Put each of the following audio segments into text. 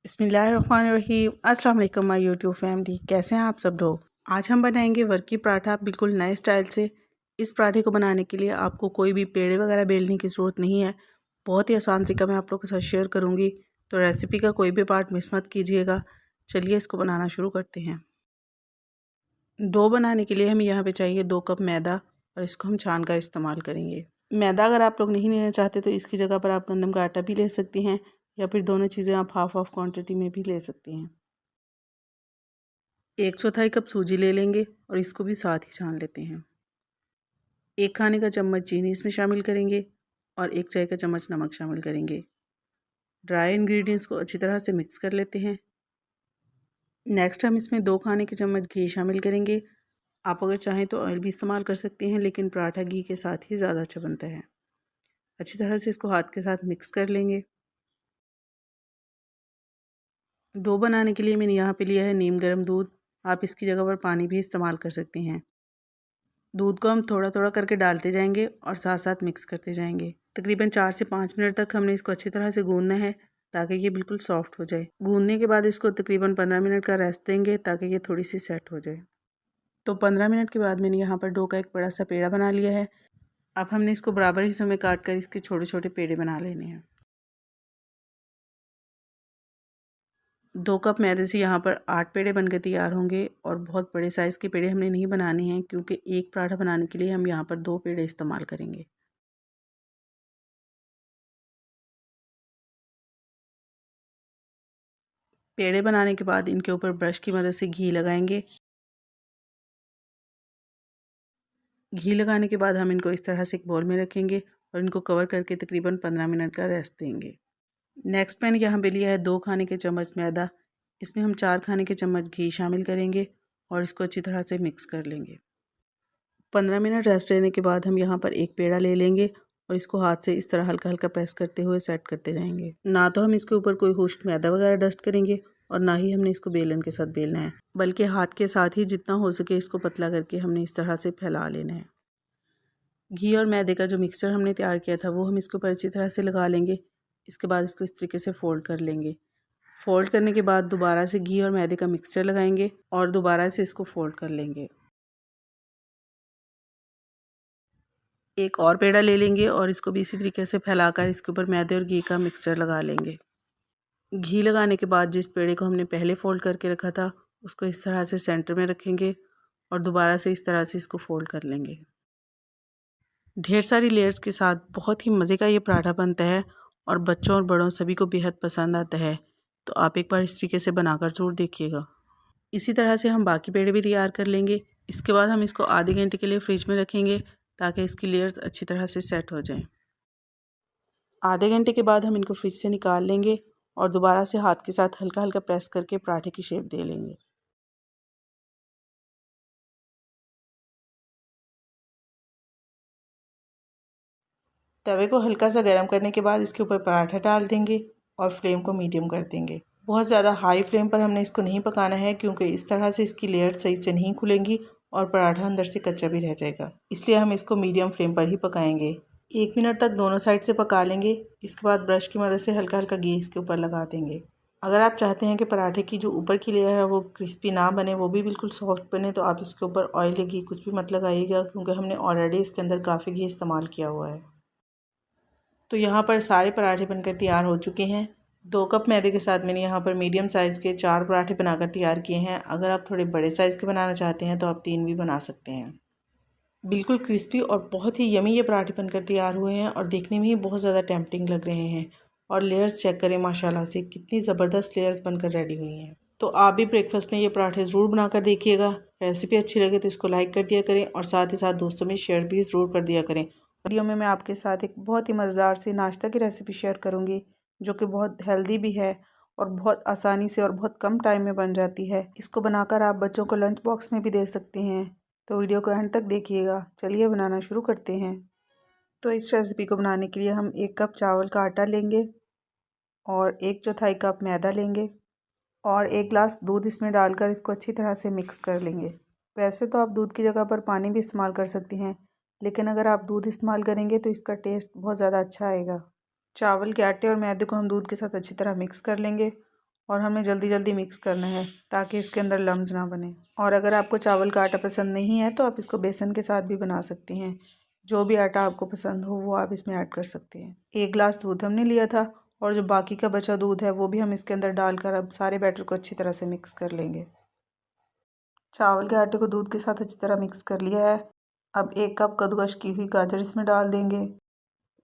बिस्मिल्लाहिर्रहमानिर्रहीम। अस्सलाम वालेकुम माय यूट्यूब फैमिली, कैसे हैं आप सब लोग। आज हम बनाएंगे वर्की पराठा बिल्कुल नए स्टाइल से। इस पराठे को बनाने के लिए आपको कोई भी पेड़े वगैरह बेलने की ज़रूरत नहीं है। बहुत ही आसान तरीका मैं आप लोगों के साथ शेयर करूंगी, तो रेसिपी का कोई भी पार्ट मिस मत कीजिएगा। चलिए इसको बनाना शुरू करते हैं। डो बनाने के लिए हमें यहाँ पे चाहिए 2 कप मैदा, और इसको हम छान कर इस्तेमाल करेंगे। मैदा अगर आप लोग नहीं लेना चाहते तो इसकी जगह पर आप गंदम का आटा भी ले सकती हैं, या फिर दोनों चीज़ें आप हाफ हाफ क्वांटिटी में भी ले सकती हैं। 1/4 कप सूजी ले लेंगे और इसको भी साथ ही छान लेते हैं। 1 खाने का चम्मच चीनी इसमें शामिल करेंगे और 1 चाय का चम्मच नमक शामिल करेंगे। ड्राई इंग्रेडिएंट्स को अच्छी तरह से मिक्स कर लेते हैं। नेक्स्ट हम इसमें 2 खाने के चम्मच घी शामिल करेंगे। आप अगर चाहें तो ऑयल भी इस्तेमाल कर सकते हैं, लेकिन पराठा घी के साथ ही ज़्यादा अच्छा बनता है। अच्छी तरह से इसको हाथ के साथ मिक्स कर लेंगे। डो बनाने के लिए मैंने यहाँ पे लिया है नीम गर्म दूध। आप इसकी जगह पर पानी भी इस्तेमाल कर सकते हैं। दूध को हम थोड़ा थोड़ा करके डालते जाएंगे और साथ साथ मिक्स करते जाएंगे। तकरीबन 4 से 5 मिनट तक हमने इसको अच्छी तरह से गूंदना है, ताकि ये बिल्कुल सॉफ्ट हो जाए। गूंदने के बाद इसको तकरीबन 15 मिनट का रेस्ट देंगे, ताकि ये थोड़ी सी सेट हो जाए। तो 15 मिनट के बाद मैंने यहाँ पर डो का एक बड़ा सा पेड़ा बना लिया है। अब हमने इसको बराबर हिस्सों में काट कर इसके छोटे छोटे पेड़े बना लेने हैं। 2 कप मैदे से यहाँ पर 8 पेड़े बनकर तैयार होंगे, और बहुत बड़े साइज़ के पेड़े हमने नहीं बनाने हैं, क्योंकि एक पराठा बनाने के लिए हम यहाँ पर 2 पेड़े इस्तेमाल करेंगे। पेड़े बनाने के बाद इनके ऊपर ब्रश की मदद से घी लगाएंगे। घी लगाने के बाद हम इनको इस तरह से एक बाउल में रखेंगे और इनको कवर करके तकरीबन 15 मिनट का रेस्ट देंगे। नेक्स्ट मैंने यहाँ पे लिया है 2 खाने के चम्मच मैदा। इसमें हम 4 खाने के चम्मच घी शामिल करेंगे और इसको अच्छी तरह से मिक्स कर लेंगे। 15 मिनट रेस्ट लेने के बाद हम यहाँ पर एक पेड़ा ले लेंगे और इसको हाथ से इस तरह हल्का हल्का प्रेस करते हुए सेट करते जाएंगे। ना तो हम इसके ऊपर कोई खुश्क मैदा वगैरह डस्ट करेंगे, और ना ही हमने इसको बेलन के साथ बेलना है, बल्कि हाथ के साथ ही जितना हो सके इसको पतला करके हमने इस तरह से फैला लेना है। घी और मैदे का जो मिक्सचर हमने तैयार किया था वो हम इसके ऊपर अच्छी तरह से लगा लेंगे। इसके बाद इसको इस तरीके से फोल्ड कर लेंगे। फोल्ड करने के बाद दोबारा से घी और मैदे का मिक्सचर लगाएंगे और दोबारा से इसको फोल्ड कर लेंगे। एक और पेड़ा ले लेंगे और इसको भी इसी तरीके से फैलाकर इसके ऊपर मैदे और घी का मिक्सचर लगा लेंगे। घी लगाने के बाद जिस पेड़े को हमने पहले फोल्ड करके रखा था उसको इस तरह से सेंटर में रखेंगे और दोबारा से इस तरह से इसको फोल्ड कर लेंगे। ढेर सारी लेयर्स के साथ बहुत ही मज़े का ये पराठा बनता है और बच्चों और बड़ों सभी को बेहद पसंद आता है। तो आप एक बार इस तरीके से बनाकर ज़रूर देखिएगा। इसी तरह से हम बाकी पेड़े भी तैयार कर लेंगे। इसके बाद हम इसको आधे घंटे के लिए फ्रिज में रखेंगे, ताकि इसकी लेयर्स अच्छी तरह से सेट हो जाएं। आधे घंटे के बाद हम इनको फ्रिज से निकाल लेंगे और दोबारा से हाथ के साथ हल्का हल्का प्रेस करके पराठे की शेप दे लेंगे। तवे को हल्का सा गर्म करने के बाद इसके ऊपर पराठा डाल देंगे और फ्लेम को मीडियम कर देंगे। बहुत ज़्यादा हाई फ्लेम पर हमने इसको नहीं पकाना है, क्योंकि इस तरह से इसकी लेयर सही से नहीं खुलेंगी और पराठा अंदर से कच्चा भी रह जाएगा। इसलिए हम इसको मीडियम फ्लेम पर ही पकाएंगे। 1 मिनट तक दोनों साइड से पका लेंगे। इसके बाद ब्रश की मदद से हल्का हल्का घी इसके ऊपर लगा देंगे। अगर आप चाहते हैं कि पराठे की जो ऊपर की लेयर है वो क्रिस्पी ना बने, वो भी बिल्कुल सॉफ्ट बने, तो आप इसके ऊपर ऑयल या घी कुछ भी मत लगाइएगा, क्योंकि हमने ऑलरेडी इसके अंदर काफ़ी घी इस्तेमाल किया हुआ है। तो यहाँ पर सारे पराठे बनकर तैयार हो चुके हैं। 2 कप मैदे के साथ मैंने यहाँ पर मीडियम साइज़ के 4 पराठे बनाकर तैयार किए हैं। अगर आप थोड़े बड़े साइज़ के बनाना चाहते हैं तो आप 3 भी बना सकते हैं। बिल्कुल क्रिस्पी और बहुत ही यमी ये पराठे बनकर तैयार हुए हैं और देखने में ही बहुत ज़्यादा टेम्पटिंग लग रहे हैं। और लेयर्स चेक करें, माशाल्लाह से कितनी ज़बरदस्त लेयर्स बनकर रेडी हुई हैं। तो आप भी ब्रेकफास्ट में ये पराठे ज़रूर बनाकर देखिएगा। रेसिपी अच्छी लगे तो इसको लाइक कर दिया करें और साथ ही साथ दोस्तों में शेयर भी ज़रूर कर दिया करें। वीडियो में मैं आपके साथ एक बहुत ही मज़ेदार सी नाश्ता की रेसिपी शेयर करूँगी, जो कि बहुत हेल्दी भी है और बहुत आसानी से और बहुत कम टाइम में बन जाती है। इसको बनाकर आप बच्चों को लंच बॉक्स में भी दे सकते हैं। तो वीडियो को एंड तक देखिएगा। चलिए बनाना शुरू करते हैं। तो इस रेसिपी को बनाने के लिए हम 1 कप चावल का आटा लेंगे और 1/4 कप मैदा लेंगे और 1 गिलास दूध इसमें डालकर इसको अच्छी तरह से मिक्स कर लेंगे। वैसे तो आप दूध की जगह पर पानी भी इस्तेमाल कर सकती हैं, लेकिन अगर आप दूध इस्तेमाल करेंगे तो इसका टेस्ट बहुत ज़्यादा अच्छा आएगा। चावल के आटे और मैदे को हम दूध के साथ अच्छी तरह मिक्स कर लेंगे और हमें जल्दी जल्दी मिक्स करना है ताकि इसके अंदर लम्स ना बने। और अगर आपको चावल का आटा पसंद नहीं है तो आप इसको बेसन के साथ भी बना सकती हैं। जो भी आटा आपको पसंद हो वो आप इसमें ऐड कर सकते हैं। 1 गिलास दूध हमने लिया था और जो बाकी का बचा दूध है वो भी हम इसके अंदर डालकर अब सारे बैटर को अच्छी तरह से मिक्स कर लेंगे। चावल के आटे को दूध के साथ अच्छी तरह मिक्स कर लिया है। अब 1 कप कद्दूकस की हुई गाजर इसमें डाल देंगे।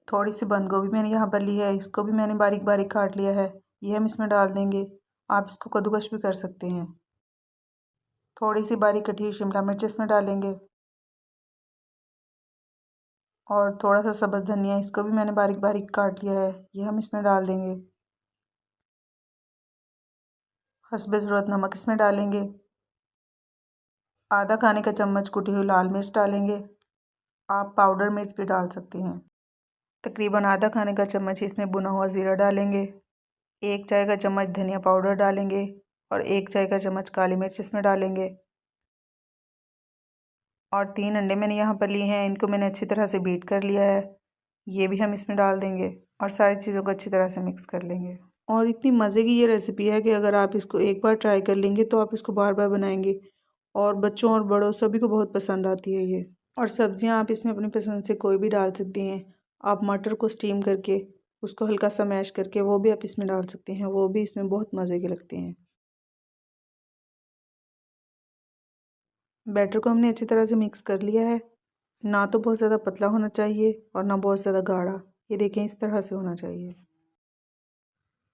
थोड़ी सी बंद गोभी मैंने यहाँ पर ली है, इसको भी मैंने बारीक बारीक काट लिया है, ये हम इसमें डाल देंगे। आप इसको कद्दूकस भी कर सकते हैं। थोड़ी सी बारीक कटी हुई शिमला मिर्च इसमें डालेंगे और थोड़ा सा सब्ज़ धनिया, इसको भी मैंने बारीक बारीक काट लिया है, ये हम इसमें डाल देंगे। हस्बे ज़रूरत नमक इसमें डालेंगे। आधा खाने का चम्मच कुटी हुई लाल मिर्च डालेंगे। आप पाउडर मिर्च भी डाल सकते हैं। तकरीबन आधा खाने का चम्मच इसमें भुना हुआ ज़ीरा डालेंगे। 1 चाय का चम्मच धनिया पाउडर डालेंगे और 1 चाय का चम्मच काली मिर्च इसमें डालेंगे। और 3 अंडे मैंने यहाँ पर लिए हैं, इनको मैंने अच्छी तरह से बीट कर लिया है, ये भी हम इसमें डाल देंगे और सारी चीज़ों को अच्छी तरह से मिक्स कर लेंगे। और इतनी मज़े की ये रेसिपी है कि अगर आप इसको एक बार ट्राई कर लेंगे तो आप इसको बार बार बनाएंगे और बच्चों और बड़ों सभी को बहुत पसंद आती है ये। और सब्जियां आप इसमें अपनी पसंद से कोई भी डाल सकती हैं। आप मटर को स्टीम करके उसको हल्का सा मैश करके वो भी आप इसमें डाल सकते हैं, वो भी इसमें बहुत मज़े के लगते हैं। बैटर को हमने अच्छी तरह से मिक्स कर लिया है। ना तो बहुत ज़्यादा पतला होना चाहिए और ना बहुत ज़्यादा गाढ़ा, ये देखें इस तरह से होना चाहिए।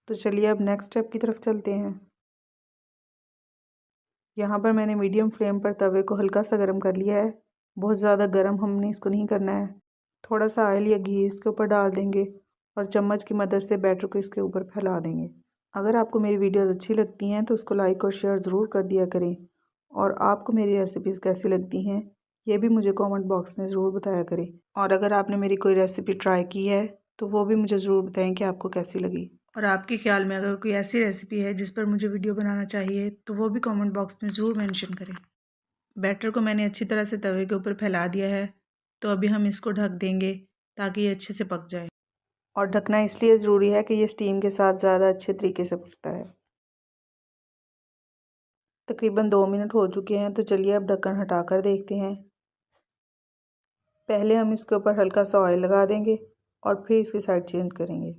तो चलिए अब नेक्स्ट स्टेप की तरफ चलते हैं। यहाँ पर मैंने मीडियम फ्लेम पर तवे को हल्का सा गर्म कर लिया है। बहुत ज़्यादा गर्म हमने इसको नहीं करना है। थोड़ा सा ऑयल या घी इसके ऊपर डाल देंगे और चम्मच की मदद से बैटर को इसके ऊपर फैला देंगे। अगर आपको मेरी वीडियोस अच्छी लगती हैं तो उसको लाइक और शेयर ज़रूर कर दिया करें। और आपको मेरी रेसिपीज़ कैसी लगती हैं ये भी मुझे कमेंट बॉक्स में ज़रूर बताया करें। और अगर आपने मेरी कोई रेसिपी ट्राई की है तो वो भी मुझे ज़रूर बताएं कि आपको कैसी लगी। और आपके ख्याल में अगर कोई ऐसी रेसिपी है जिस पर मुझे वीडियो बनाना चाहिए तो वो भी कमेंट बॉक्स में ज़रूर मेंशन करें। बैटर को मैंने अच्छी तरह से तवे के ऊपर फैला दिया है, तो अभी हम इसको ढक देंगे ताकि ये अच्छे से पक जाए। और ढकना इसलिए ज़रूरी है कि ये स्टीम के साथ ज़्यादा अच्छे तरीके से पकता है। तकरीबन 2 मिनट हो चुके हैं, तो चलिए अब ढक्कन हटाकर देखते हैं। पहले हम इसके ऊपर हल्का सा ऑयल लगा देंगे और फिर इसकी साइड चेंज करेंगे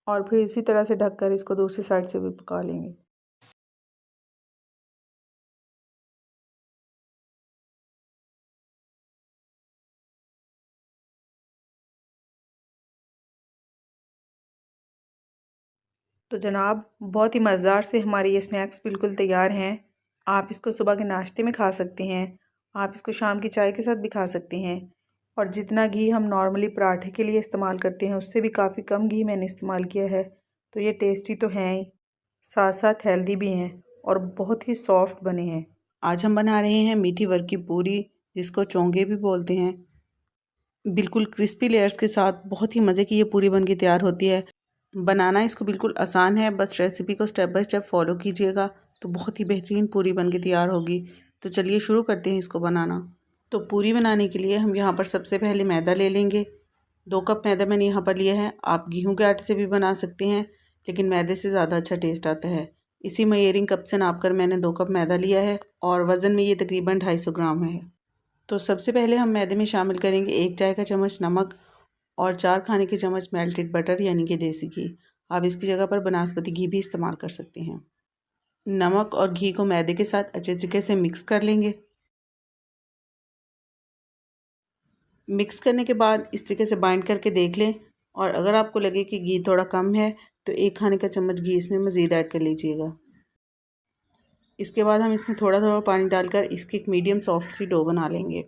और फिर इसी तरह से ढककर इसको दूसरी साइड से भी पका लेंगे। तो जनाब बहुत ही मज़ेदार से हमारे ये स्नैक्स बिल्कुल तैयार हैं। आप इसको सुबह के नाश्ते में खा सकते हैं, आप इसको शाम की चाय के साथ भी खा सकते हैं। और जितना घी हम नॉर्मली पराठे के लिए इस्तेमाल करते हैं उससे भी काफ़ी कम घी मैंने इस्तेमाल किया है। तो ये टेस्टी तो हैं ही, साथ साथ हेल्दी भी हैं और बहुत ही सॉफ्ट बने हैं। आज हम बना रहे हैं मीठी वर्क की पूरी, जिसको चोंगे भी बोलते हैं। बिल्कुल क्रिस्पी लेयर्स के साथ बहुत ही मज़े की ये पूरी बन के तैयार होती है। बनाना इसको बिल्कुल आसान है, बस रेसिपी को स्टेप बाय स्टेप फॉलो कीजिएगा तो बहुत ही बेहतरीन पूरी बन के तैयार होगी। तो चलिए शुरू करते हैं इसको बनाना। तो पूरी बनाने के लिए हम यहाँ पर सबसे पहले मैदा ले लेंगे। 2 कप मैदा मैंने यहाँ पर लिया है। आप गेहूं के आटे से भी बना सकते हैं, लेकिन मैदे से ज़्यादा अच्छा टेस्ट आता है। इसी मेजरिंग कप से नाप कर मैंने 2 कप मैदा लिया है और वज़न में ये तकरीबन 250 ग्राम है। तो सबसे पहले हम मैदे में शामिल करेंगे 1 चाय का चम्मच नमक और 4 खाने के चम्मच मेल्टेड बटर यानी कि देसी घी। आप इसकी जगह पर बनास्पति घी भी इस्तेमाल कर सकते हैं। नमक और घी को मैदे के साथ अच्छे तरीके से मिक्स कर लेंगे। मिक्स करने के बाद इस तरीके से बाइंड करके देख लें और अगर आपको लगे कि घी थोड़ा कम है तो 1 खाने का चम्मच घी इसमें मज़ीद ऐड कर लीजिएगा। इसके बाद हम इसमें थोड़ा थोड़ा पानी डालकर इसकी एक मीडियम सॉफ्ट सी डो बना लेंगे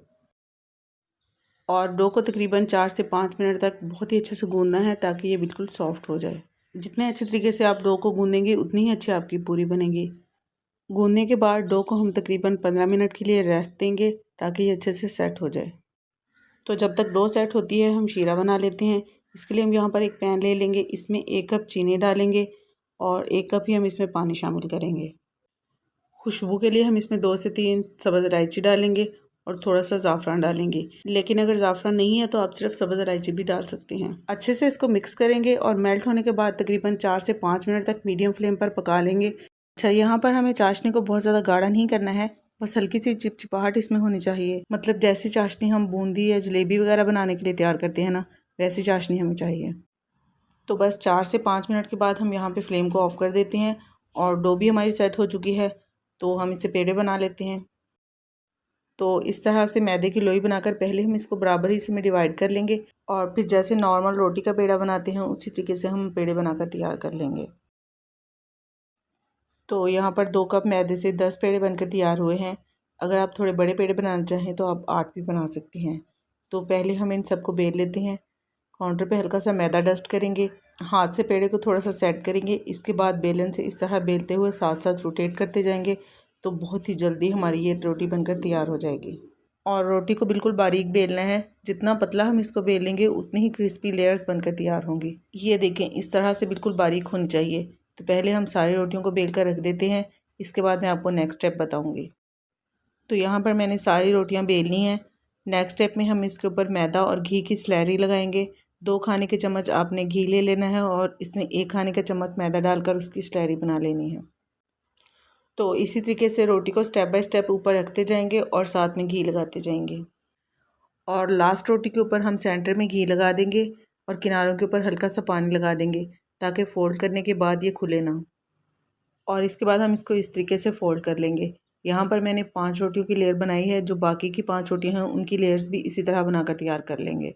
और डो को तकरीबन 4 से 5 मिनट तक बहुत ही अच्छे से गूंदना है ताकि ये बिल्कुल सॉफ्ट हो जाए। जितने अच्छे तरीके से आप डो को गूंदेंगे उतनी ही अच्छी आपकी पूरी बनेगी। गूंदने के बाद डो को हम तकरीबन 15 मिनट के लिए रेस्ट देंगे ताकि ये अच्छे से सेट हो जाए। तो जब तक डो सेट होती है हम शीरा बना लेते हैं। इसके लिए हम यहाँ पर एक पैन ले लेंगे, इसमें 1 कप चीनी डालेंगे और 1 कप ही हम इसमें पानी शामिल करेंगे। खुशबू के लिए हम इसमें 2 से 3 सब्ज़ इलायची डालेंगे और थोड़ा सा ज़ाफ़रान डालेंगे। लेकिन अगर ज़ाफ़रान नहीं है तो आप सिर्फ सब्ज़ इलायची भी डाल सकते हैं। अच्छे से इसको मिक्स करेंगे और मेल्ट होने के बाद तकरीबन 4 से 5 मिनट तक मीडियम फ्लेम पर पका लेंगे। अच्छा, यहाँ पर हमें चाशनी को बहुत ज़्यादा गाढ़ा नहीं करना है, बस हल्की सी चिपचिपाहट इसमें होनी चाहिए। मतलब जैसी चाशनी हम बूंदी या जलेबी वगैरह बनाने के लिए तैयार करते हैं ना, वैसी चाशनी हमें चाहिए। तो बस 4 से 5 मिनट के बाद हम यहाँ पे फ्लेम को ऑफ़ कर देते हैं और डो भी हमारी सेट हो चुकी है। तो हम इससे पेड़े बना लेते हैं। तो इस तरह से मैदे की लोई बनाकर पहले हम इसको बराबर हिस्से में डिवाइड कर लेंगे और फिर जैसे नॉर्मल रोटी का पेड़ा बनाते हैं उसी तरीके से हम पेड़े बनाकर तैयार कर लेंगे। तो यहाँ पर 2 कप मैदे से 10 पेड़े बनकर तैयार हुए हैं। अगर आप थोड़े बड़े पेड़े बनाना चाहें तो आप 8 भी बना सकती हैं। तो पहले हम इन सबको बेल लेते हैं। काउंटर पे हल्का सा मैदा डस्ट करेंगे, हाथ से पेड़े को थोड़ा सा सेट करेंगे। इसके बाद बेलन से इस तरह बेलते हुए साथ साथ रोटेट करते जाएंगे तो बहुत ही जल्दी हमारी ये रोटी बनकर तैयार हो जाएगी। और रोटी को बिल्कुल बारीक बेलना है, जितना पतला हम इसको बेलेंगे उतनी ही क्रिस्पी लेयर्स बनकर तैयार होंगी। ये देखें, इस तरह से बिल्कुल बारीक होनी चाहिए। तो पहले हम सारी रोटियों को बेल कर रख देते हैं, इसके बाद मैं आपको नेक्स्ट स्टेप बताऊँगी। तो यहाँ पर मैंने सारी रोटियाँ बेलनी हैं। नेक्स्ट स्टेप में हम इसके ऊपर मैदा और घी की स्लैरी लगाएंगे। 2 खाने के चम्मच आपने घी ले लेना है और इसमें 1 खाने का चम्मच मैदा डालकर उसकी स्लैरी बना लेनी है। तो इसी तरीके से रोटी को स्टेप बाय स्टेप ऊपर रखते जाएंगे और साथ में घी लगाते जाएंगे। और लास्ट रोटी के ऊपर हम सेंटर में घी लगा देंगे और किनारों के ऊपर हल्का सा पानी लगा देंगे ताकि फ़ोल्ड करने के बाद ये खुले ना। और इसके बाद हम इसको इस तरीके से फ़ोल्ड कर लेंगे। यहाँ पर मैंने 5 रोटियों की लेयर बनाई है, जो बाकी की 5 रोटियाँ हैं उनकी लेयर्स भी इसी तरह बनाकर तैयार कर लेंगे।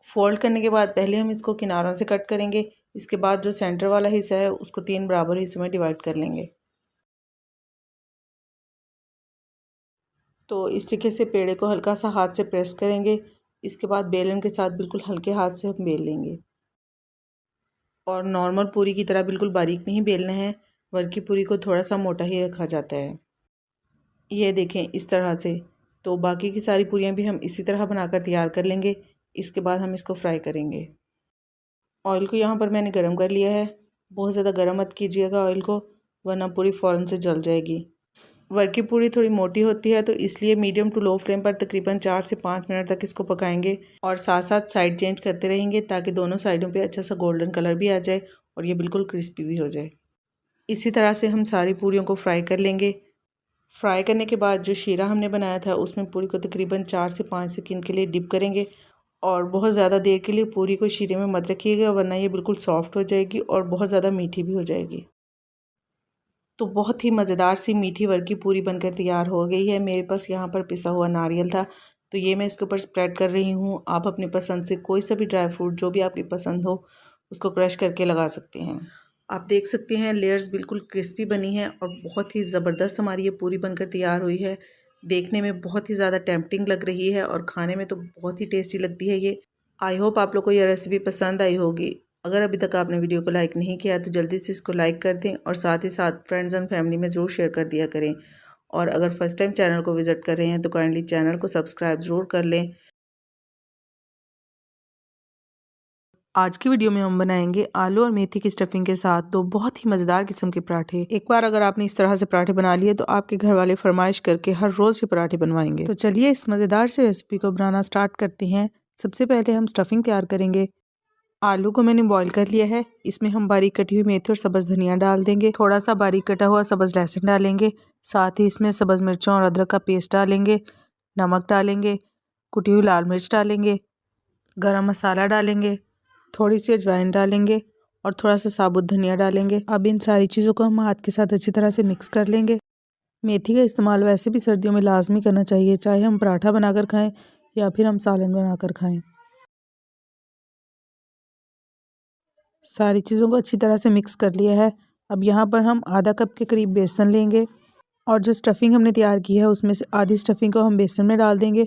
फ़ोल्ड करने के बाद पहले हम इसको किनारों से कट करेंगे। इसके बाद जो सेंटर वाला हिस्सा है उसको 3 बराबर हिस्सों में डिवाइड कर लेंगे। तो इस तरीके से पेड़े को हल्का सा हाथ से प्रेस करेंगे। इसके बाद बेलन के साथ बिल्कुल हल्के हाथ से हम बेल लेंगे। और नॉर्मल पूरी की तरह बिल्कुल बारीक नहीं बेलना है, बल्कि पूरी को थोड़ा सा मोटा ही रखा जाता है। ये देखें, इस तरह से। तो बाकी की सारी पूरियाँ भी हम इसी तरह बनाकर तैयार कर लेंगे। इसके बाद हम इसको फ्राई करेंगे। ऑयल को यहाँ पर मैंने गरम कर लिया है। बहुत ज़्यादा गरम मत कीजिएगा ऑयल को, वरना पूरी फ़ौरन से जल जाएगी। वर्की पूरी थोड़ी मोटी होती है, तो इसलिए मीडियम टू लो फ्लेम पर तकरीबन 4 से 5 मिनट तक इसको पकाएंगे और साथ साथ साइड चेंज करते रहेंगे ताकि दोनों साइडों पे अच्छा सा गोल्डन कलर भी आ जाए और ये बिल्कुल क्रिस्पी भी हो जाए। इसी तरह से हम सारी पूरियों को फ्राई कर लेंगे। फ्राई करने के बाद जो शीरा हमने बनाया था उसमें पूरी को तकरीबन 4 से 5 सेकंड के लिए डिप करेंगे और बहुत ज़्यादा देर के लिए पूरी को शीरे में मत रखिएगा, वरना ये बिल्कुल सॉफ्ट हो जाएगी और बहुत ज़्यादा मीठी भी हो जाएगी। तो बहुत ही मज़ेदार सी मीठी वर्की पूरी बनकर तैयार हो गई है। मेरे पास यहाँ पर पिसा हुआ नारियल था, तो ये मैं इसके ऊपर स्प्रेड कर रही हूँ। आप अपनी पसंद से कोई सा भी ड्राई फ्रूट जो भी आपकी पसंद हो उसको क्रश करके लगा सकते हैं। आप देख सकते हैं लेयर्स बिल्कुल क्रिस्पी बनी है और बहुत ही ज़बरदस्त हमारी ये पूरी बनकर तैयार हुई है। देखने में बहुत ही ज़्यादा टेम्पटिंग लग रही है और खाने में तो बहुत ही टेस्टी लगती है ये। आई होप आप लोग को ये रेसिपी पसंद आई होगी। अगर अभी तक आपने वीडियो को लाइक नहीं किया तो जल्दी से इसको लाइक कर दें और साथ ही साथ फ्रेंड्स एंड फैमिली में ज़रूर शेयर कर दिया करें। और अगर फर्स्ट टाइम चैनल को विज़िट कर रहे हैं तो काइंडली चैनल को सब्सक्राइब ज़रूर कर लें। आज की वीडियो में हम बनाएंगे आलू और मेथी की स्टफिंग के साथ 2 बहुत ही मज़ेदार किस्म के पराठे। एक बार अगर आपने इस तरह से पराठे बना लिए तो आपके घर वाले फरमाइश करके हर रोज़ ये पराठे बनवाएंगे। तो चलिए इस मज़ेदार से रेसिपी को बनाना स्टार्ट करते हैं। सबसे पहले हम स्टफिंग तैयार करेंगे। आलू को मैंने बॉईल कर लिया है। इसमें हम बारीक कटी हुई मेथी और सब्ज़ धनिया डाल देंगे। थोड़ा सा बारीक कटा हुआ सब्ज़ लहसुन डालेंगे। साथ ही इसमें सब्ज़ मिर्चों और अदरक का पेस्ट डालेंगे। नमक डालेंगे, कुटी हुई लाल मिर्च डालेंगे, गरम मसाला डालेंगे, थोड़ी सी अजवाइन डालेंगे और थोड़ा सा साबुत धनिया डालेंगे। अब इन सारी चीज़ों को हम हाथ के साथ अच्छी तरह से मिक्स कर लेंगे। मेथी का इस्तेमाल वैसे भी सर्दियों में लाजमी करना चाहिए, चाहे हम पराठा बनाकर खाएं या फिर हम सालन बनाकर खाएं। सारी चीज़ों को अच्छी तरह से मिक्स कर लिया है। अब यहाँ पर हम आधा कप के करीब बेसन लेंगे और जो स्टफिंग हमने तैयार की है उसमें से आधी स्टफिंग को हम बेसन में डाल देंगे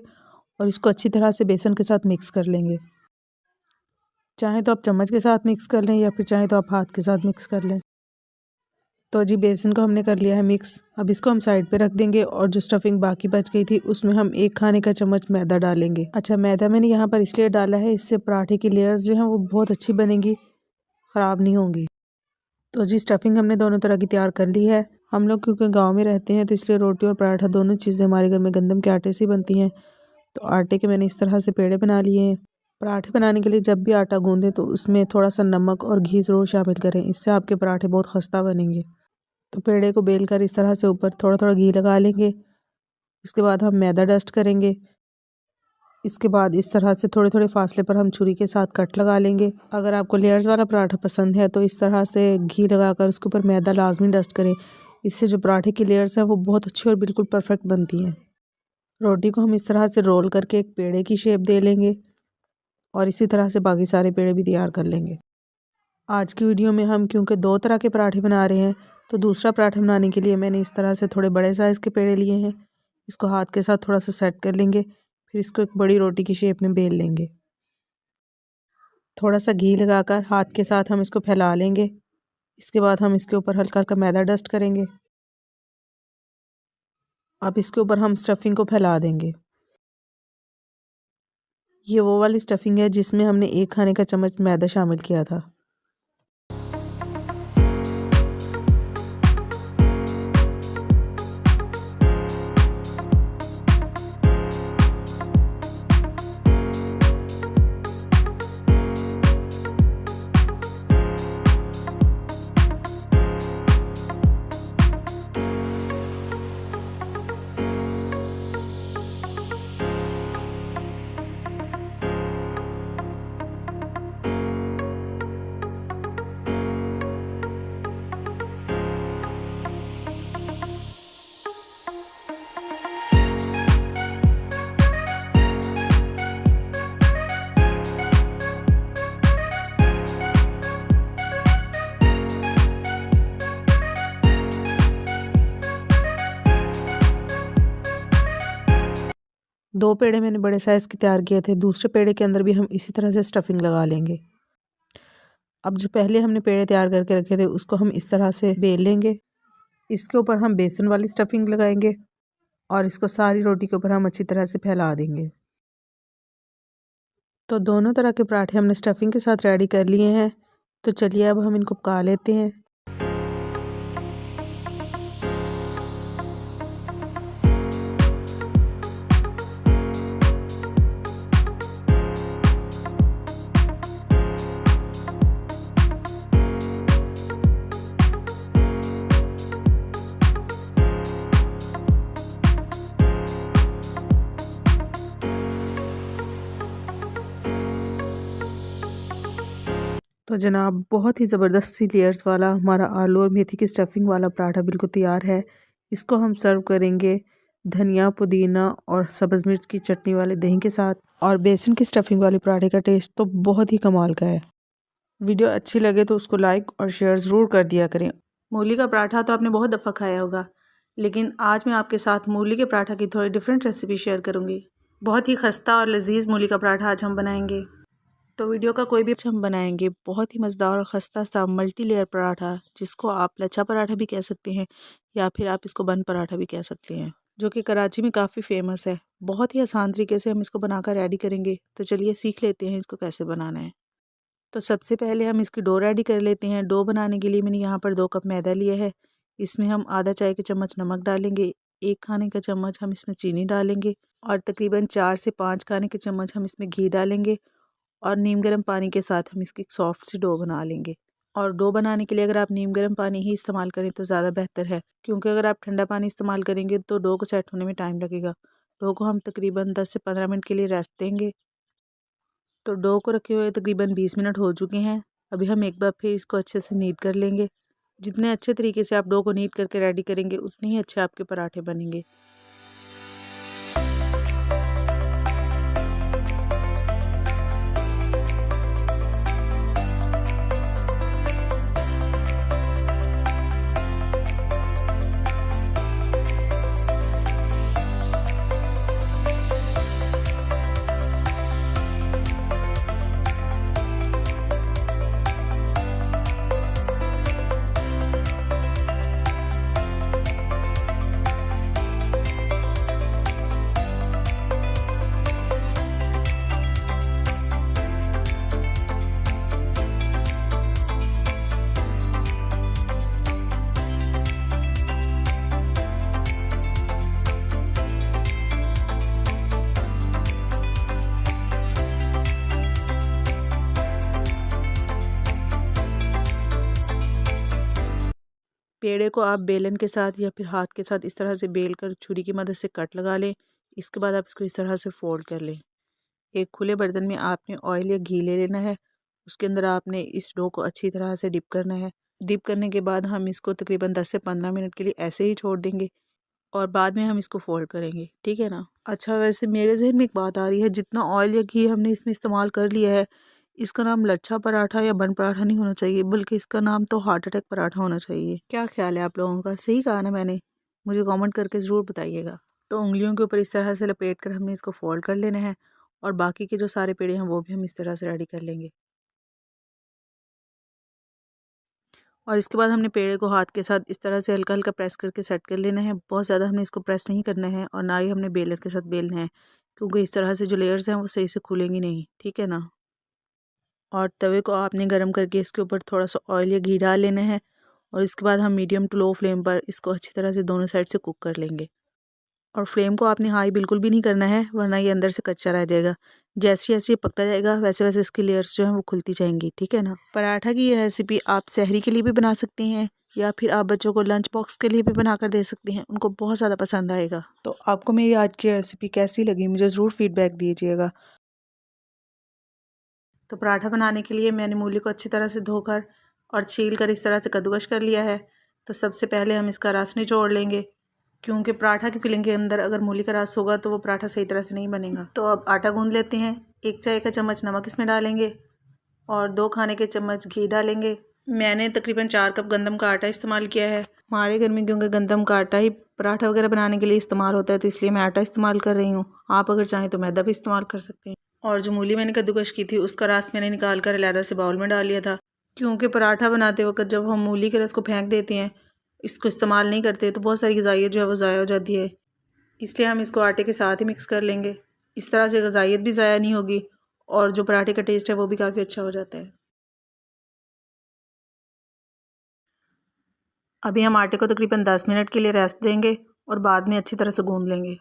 और इसको अच्छी तरह से बेसन के साथ मिक्स कर लेंगे। चाहे तो आप चम्मच के साथ मिक्स कर लें या फिर चाहे तो आप हाथ के साथ मिक्स कर लें। तो जी बेसन को हमने कर लिया है मिक्स। अब इसको हम साइड पे रख देंगे और जो स्टफिंग बाकी बच गई थी उसमें हम 1 खाने का चम्मच मैदा डालेंगे। अच्छा, मैदा मैंने यहाँ पर इसलिए डाला है, इससे पराठे की लेयर्स जो हैं वो बहुत अच्छी बनेंगी, ख़राब नहीं होंगी। तो जी स्टफ़िंग हमने दोनों तरह की तैयार कर ली है। हम लोग क्योंकि गांव में रहते हैं तो इसलिए रोटी और पराठा दोनों चीज़ें हमारे घर में गंदम के आटे से ही बनती हैं। तो आटे के मैंने इस तरह से पेड़े बना लिए हैं। पराठे बनाने के लिए जब भी आटा गूँधें तो उसमें थोड़ा सा नमक और घी ज़रूर शामिल करें, इससे आपके पराठे बहुत खस्ता बनेंगे। तो पेड़े को बेल कर इस तरह से ऊपर थोड़ा थोड़ा घी लगा लेंगे। इसके बाद हम मैदा डस्ट करेंगे। इसके बाद इस तरह से थोड़े थोड़े फासले पर हम छुरी के साथ कट लगा लेंगे। अगर आपको लेयर्स वाला पराठा पसंद है तो इस तरह से घी लगाकर उसके ऊपर मैदा लाजमी डस्ट करें। इससे जो पराठे की लेयर्स हैं वो बहुत अच्छी और बिल्कुल परफेक्ट बनती हैं। रोटी को हम इस तरह से रोल करके एक पेड़े की शेप दे लेंगे और इसी तरह से बाकी सारे पेड़े भी तैयार कर लेंगे। आज की वीडियो में हम क्योंकि 2 तरह के पराठे बना रहे हैं तो दूसरा पराठा बनाने के लिए मैंने इस तरह से थोड़े बड़े साइज़ के पेड़े लिए हैं। इसको हाथ के साथ थोड़ा सा सेट कर लेंगे, फिर इसको एक बड़ी रोटी की शेप में बेल लेंगे। थोड़ा सा घी लगाकर हाथ के साथ हम इसको फैला लेंगे। इसके बाद हम इसके ऊपर हल्का हल्का मैदा डस्ट करेंगे। अब इसके ऊपर हम स्टफ़िंग को फैला देंगे। ये वो वाली स्टफ़िंग है जिसमें हमने 1 खाने का चम्मच मैदा शामिल किया था। दो पेड़े मैंने बड़े साइज़ के तैयार किए थे। दूसरे पेड़े के अंदर भी हम इसी तरह से स्टफ़िंग लगा लेंगे। अब जो पहले हमने पेड़े तैयार करके रखे थे उसको हम इस तरह से बेल लेंगे। इसके ऊपर हम बेसन वाली स्टफ़िंग लगाएंगे और इसको सारी रोटी के ऊपर हम अच्छी तरह से फैला देंगे। तो दोनों तरह के पराठे हमने स्टफ़िंग के साथ रेडी कर लिए हैं। तो चलिए अब हम इनको पका लेते हैं। तो जनाब बहुत ही ज़बरदस्त सी लेयर्स वाला हमारा आलू और मेथी की स्टफ़िंग वाला पराठा बिल्कुल तैयार है। इसको हम सर्व करेंगे धनिया, पुदीना और सब्ज़ मिर्च की चटनी वाले दही के साथ। और बेसन की स्टफ़िंग वाले पराठे का टेस्ट तो बहुत ही कमाल का है। वीडियो अच्छी लगे तो उसको लाइक और शेयर ज़रूर कर दिया करें। मूली का पराठा तो आपने बहुत दफ़ा खाया होगा, लेकिन आज मैं आपके साथ मूली के पराठा की थोड़ी डिफरेंट रेसिपी शेयर करूँगी। बहुत ही खस्ता और लजीज़ मूली का पराठा आज हम बनाएंगे। तो वीडियो का कोई भी हम बनाएंगे बहुत ही मज़ेदार और खस्ता सा मल्टी लेयर पराठा, जिसको आप लच्छा पराठा भी कह सकते हैं या फिर आप इसको बन पराठा भी कह सकते हैं, जो कि कराची में काफ़ी फेमस है। बहुत ही आसान तरीके से हम इसको बनाकर रेडी करेंगे। तो चलिए सीख लेते हैं इसको कैसे बनाना है। तो सबसे पहले हम इसकी डो रेडी कर लेते हैं। डो बनाने के लिए मैंने यहाँ पर 2 कप मैदा लिया है। इसमें हम आधा चाय के चम्मच नमक डालेंगे, 1 खाने का चम्मच हम इसमें चीनी डालेंगे और तकरीबन 4 से 5 खाने के चम्मच हम इसमें घी डालेंगे और नीम गर्म पानी के साथ हम इसकी सॉफ्ट सी डो बना लेंगे। और डो बनाने के लिए अगर आप नीम गर्म पानी ही इस्तेमाल करें तो ज़्यादा बेहतर है, क्योंकि अगर आप ठंडा पानी इस्तेमाल करेंगे तो डो को सेट होने में टाइम लगेगा। डो को हम तकरीबन 10 से 15 मिनट के लिए रेस्ट देंगे। तो डो को रखे हुए तकरीबन 20 मिनट हो चुके हैं। अभी हम एक बार फिर इसको अच्छे से नीट कर लेंगे। जितने अच्छे तरीके से आप डो को नीट करके रेडी करेंगे उतने ही अच्छे आपके पराठे बनेंगे। पेड़े को आप बेलन के साथ या फिर हाथ के साथ इस तरह से बेल कर छुरी की मदद से कट लगा लें। इसके बाद आप इसको इस तरह से फोल्ड कर लें। एक खुले बर्तन में आपने ऑयल या घी ले लेना है। उसके अंदर आपने इस डो को अच्छी तरह से डिप करना है। डिप करने के बाद हम इसको तकरीबन 10 से 15 मिनट के लिए ऐसे ही छोड़ देंगे और बाद में हम इसको फोल्ड करेंगे, ठीक है ना। अच्छा, वैसे मेरे जहन में एक बात आ रही है, जितना ऑयल या घी हमने इसमें इस्तेमाल कर लिया है, इसका नाम लच्छा पराठा या बन पराठा नहीं होना चाहिए, बल्कि इसका नाम तो हार्ट अटैक पराठा होना चाहिए। क्या ख्याल है आप लोगों का? सही कहा ना मैंने? मुझे कमेंट करके ज़रूर बताइएगा। तो उंगलियों के ऊपर इस तरह से लपेट कर हमने इसको फोल्ड कर लेना है और बाकी के जो सारे पेड़े हैं वो भी हम इस तरह से रेडी कर लेंगे। और इसके बाद हमने पेड़े को हाथ के साथ इस तरह से हल्का हल्का प्रेस करके सेट कर लेना है। बहुत ज़्यादा हमने इसको प्रेस नहीं करना है और ना ही हमने बेलर के साथ बेलना है, क्योंकि इस तरह से जो लेयर्स हैं वो सही से खुलेंगी नहीं, ठीक है ना। और तवे को आपने गर्म करके इसके ऊपर थोड़ा सा ऑयल या घी डाल लेना है और इसके बाद हम मीडियम टू लो फ्लेम पर इसको अच्छी तरह से दोनों साइड से कुक कर लेंगे। और फ्लेम को आपने हाई बिल्कुल भी नहीं करना है, वरना ये अंदर से कच्चा रह जाएगा। जैसे जैसे ये पकता जाएगा वैसे वैसे इसकी लेयर्स जो हैं वो खुलती जाएंगी, ठीक है ना। पराठा की ये रेसिपी आप सहरी के लिए भी बना सकती हैं या फिर आप बच्चों को लंच बॉक्स के लिए भी बना कर दे सकती हैं, उनको बहुत ज़्यादा पसंद आएगा। तो आपको मेरी आज की रेसिपी कैसी लगी मुझे ज़रूर फीडबैक दीजिएगा। तो पराठा बनाने के लिए मैंने मूली को अच्छी तरह से धोकर और छील कर इस तरह से कद्दूकश कर लिया है। तो सबसे पहले हम इसका रस निचोड़ लेंगे, क्योंकि पराठा की फिलिंग के अंदर अगर मूली का रस होगा तो वो पराठा सही तरह से नहीं बनेगा। तो अब आटा गूंद लेते हैं। 1 चाय का चम्मच नमक इसमें डालेंगे और 2 खाने के चम्मच घी डालेंगे। मैंने तकरीबन 4 कप गंदम का आटा इस्तेमाल किया है। हमारे घर में क्योंकि गंदम का आटा ही पराठा वगैरह बनाने के लिए इस्तेमाल होता है, तो इसलिए मैं आटा इस्तेमाल कर रही हूँ। आप अगर चाहें तो मैदा भी इस्तेमाल कर सकते हैं। और जो मूली मैंने कद्दूकश की थी उसका रस मैंने निकाल कर अलहदा से बाउल में डाल लिया था, क्योंकि पराठा बनाते वक्त जब हम मूली के रस को फेंक देते हैं, इसको इस्तेमाल नहीं करते, तो बहुत सारी ग़िज़ाइयत जो है वो ज़ाया हो जाती है। इसलिए हम इसको आटे के साथ ही मिक्स कर लेंगे। इस तरह से ग़िज़ाइयत भी ज़ाया नहीं होगी और जो पराठे का टेस्ट है वो भी काफ़ी अच्छा हो जाता है। अभी हम आटे को तकरीबन 10 मिनट के लिए रेस्ट देंगे और बाद में अच्छी तरह से गूंद लेंगे।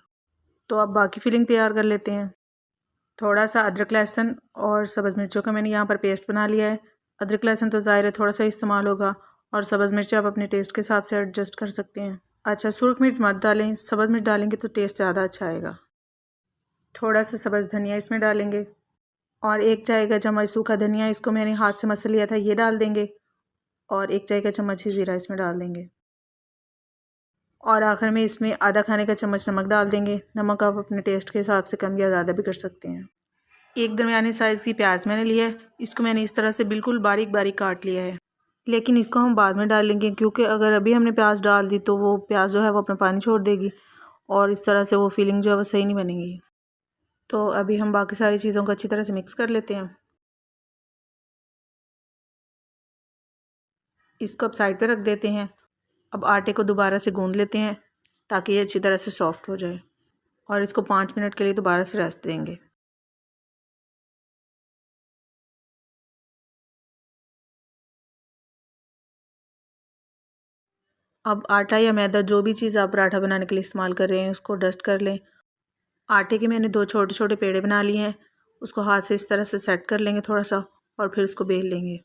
तो अब बाकी फिलिंग तैयार कर लेते हैं। थोड़ा सा अदरक लहसुन और सब्ज़ मिर्चों का मैंने यहाँ पर पेस्ट बना लिया है। अदरक लहसुन तो ज़ाहिर है थोड़ा सा इस्तेमाल होगा और सब्ज़ मिर्च आप अपने टेस्ट के हिसाब से एडजस्ट कर सकते हैं। अच्छा, सुरख मिर्च मत डालें, सब्ज़ मिर्च डालेंगे तो टेस्ट ज़्यादा अच्छा आएगा। थोड़ा सा सब्ज़ धनिया इसमें डालेंगे और 1 चाय का चम्मच सूखा धनिया, इसको मैंने हाथ से मसल लिया था, ये डाल देंगे और 1 चाय का चम्मच ही ज़ीरा इसमें डाल देंगे। और आखिर में इसमें आधा खाने का चम्मच नमक डाल देंगे। नमक आप अपने टेस्ट के हिसाब से कम या ज़्यादा भी कर सकते हैं। एक दरमियानी साइज़ की प्याज मैंने लिया है, इसको मैंने इस तरह से बिल्कुल बारीक बारीक काट लिया है, लेकिन इसको हम बाद में डालेंगे, क्योंकि अगर अभी हमने प्याज डाल दी तो वो प्याज जो है वो अपना पानी छोड़ देगी और इस तरह से वो फीलिंग जो है वो सही नहीं बनेगी। तो अभी हम बाकी सारी चीज़ों को अच्छी तरह से मिक्स कर लेते हैं। इसको अब साइड पे रख देते हैं। अब आटे को दोबारा से गूंद लेते हैं ताकि ये अच्छी तरह से सॉफ्ट हो जाए और इसको 5 मिनट के लिए दोबारा से रेस्ट देंगे। अब आटा या मैदा जो भी चीज़ आप पराठा बनाने के लिए इस्तेमाल कर रहे हैं उसको डस्ट कर लें। आटे के मैंने 2 छोटे छोटे पेड़े बना लिए हैं, उसको हाथ से इस तरह से सेट कर लेंगे थोड़ा सा और फिर उसको बेल लेंगे।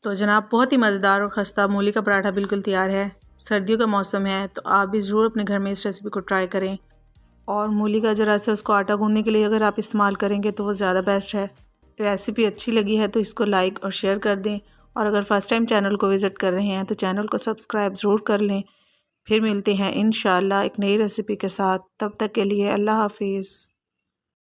तो जनाब, बहुत ही मज़ेदार और खस्ता मूली का पराठा बिल्कुल तैयार है। सर्दियों का मौसम है तो आप भी ज़रूर अपने घर में इस रेसिपी को ट्राई करें। और मूली का जो रस है उसको आटा गूंदने के लिए अगर आप इस्तेमाल करेंगे तो वो ज़्यादा बेस्ट है। रेसिपी अच्छी लगी है तो इसको लाइक और शेयर कर दें, और अगर फ़र्स्ट टाइम चैनल को विज़िट कर रहे हैं तो चैनल को सब्सक्राइब ज़रूर कर लें। फिर मिलते हैं इंशाअल्लाह एक नई रेसिपी के साथ। तब तक के लिए अल्लाह हाफिज़।